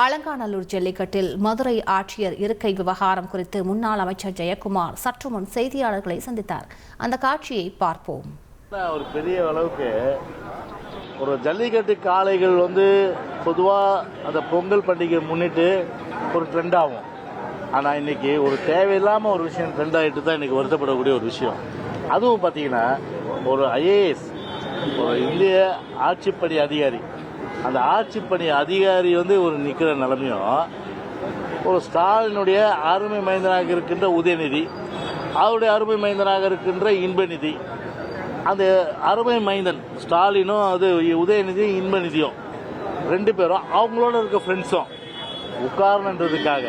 அலங்காநல்லூர் ஜல்லிக்கட்டில் மதுரை ஆட்சியர் இருக்கை விவகாரம் குறித்து முன்னாள் அமைச்சர் ஜெயக்குமார் சற்று முன் செய்தியாளர்களை சந்தித்தார். அந்த காட்சியை பார்ப்போம். ஒரு பெரிய அளவுக்கு ஒரு ஜல்லிக்கட்டு காளைகள் பொதுவாக அந்த பொங்கல் பண்டிகை முன்னிட்டு ஒரு ட்ரெண்ட் ஆகும். ஆனால் இன்னைக்கு ஒரு தேவையில்லாமல் ஒரு விஷயம் ட்ரெண்ட் ஆகிட்டு தான் இன்னைக்கு வருத்தப்படக்கூடிய ஒரு விஷயம். அதுவும் பார்த்தீங்கன்னா ஒரு ஐஏஎஸ், ஒரு இந்திய ஆட்சிப்பணி அதிகாரி, அந்த ஆட்சிப்பணி அதிகாரி ஒரு நிற்கிற நிலைமையும், ஒரு ஸ்டாலினுடைய அருமை மைந்தனாக இருக்கின்ற உதயநிதி, அவருடைய அருமை மைந்தனாக இருக்கின்ற இன்பநிதி, அந்த அருமை மைந்தன் ஸ்டாலினும் உதயநிதியும் இன்பநிதியும் ரெண்டு பேரும் அவங்களோட இருக்க ஃப்ரெண்ட்ஸும் உட்காரணுன்றதுக்காக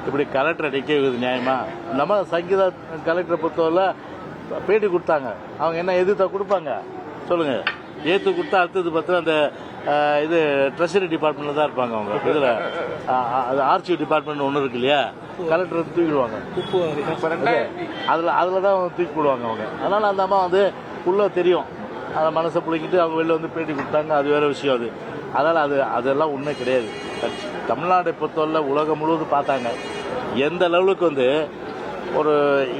இப்படி கலெக்டரை நிற்க வைக்கிறது நியாயமா? நம்ம சங்கீதா கலெக்டரை பொறுத்தவரை பேட்டி கொடுத்தாங்க. அவங்க என்ன எதிர்த்தா கொடுப்பாங்க சொல்லுங்க? ஏற்று கொடுத்தா அடுத்தது பார்த்து அந்த ட்ரெஷரி டிபார்ட்மெண்ட்ல தான் இருப்பாங்க. அவங்க இதில் ஆர்ச்சிவ் டிபார்ட்மெண்ட் ஒன்று இருக்கு இல்லையா, கலெக்டர் தூக்கிடுவாங்க. அதில் தான் தூக்கி போடுவாங்க அவங்க. அதனால் அந்த அம்மா உள்ள தெரியும், அந்த மனசை பிடிக்கிட்டு அவங்க வெளில பேட்டி கொடுத்தாங்க. அது வேற விஷயம். அதனால் அதெல்லாம் உண்மை கிடையாது. தமிழ்நாட்டை பொறுத்தவரை உலகம் முழுவதும் பார்த்தாங்க எந்த லெவலுக்கு ஒரு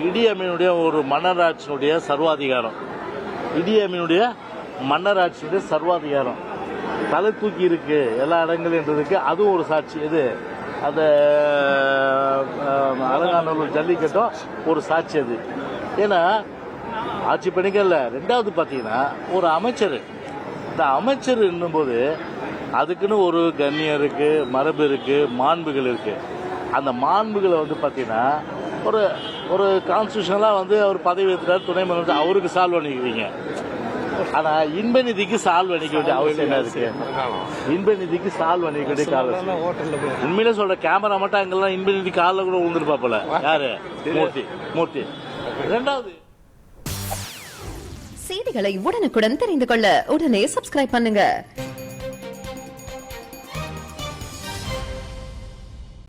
இடி அமீனுடைய ஒரு மன்னராட்சியினுடைய சர்வாதிகாரம், இடி அமீனுடைய மன்னராட்சியுடைய சர்வாதிகாரம் தலை தூக்கி இருக்கு எல்லா இடங்கள்ன்றதுக்கு அதுவும் ஒரு சாட்சி. அந்த அலங்காநல்லூர் ஜல்லிக்கட்டும் ஒரு சாட்சி. அது ஏன்னா ஆட்சி பணிகள்ல ரெண்டாவது பார்த்தீங்கன்னா ஒரு அமைச்சர், இந்த அமைச்சர் என்னும்போது அதுக்குன்னு ஒரு கண்ணியம் இருக்கு, மரபு இருக்கு, மாண்புகள் இருக்கு. அந்த மாண்புகளை பார்த்தீங்கன்னா ஒரு கான்ஸ்டியூஷனலாக அவர் பதவி ஏற்றுறாரு, துணை முதலமைச்சர், அவருக்கு சால்வ் பண்ணிக்கிறீங்க. ஆனா இன்பநிதிக்கு சால்வ் அணிக்க வேண்டிய அவசியம் என்ன இருக்கு? இன்பநிதிக்கு சால்வ் அணிக்க வேண்டிய காலம். உண்மையிலே சொல்ற, கேமரா மட்டும் அங்கெல்லாம் இன்பநிதி காலில் கூட விழுந்துருப்பாப்பல. யாரு? மூர்த்தி. ரெண்டாவது, செய்திகளை உடனுக்குடன் தெரிந்து கொள்ள உடனே சப்ஸ்கிரைப் பண்ணுங்க.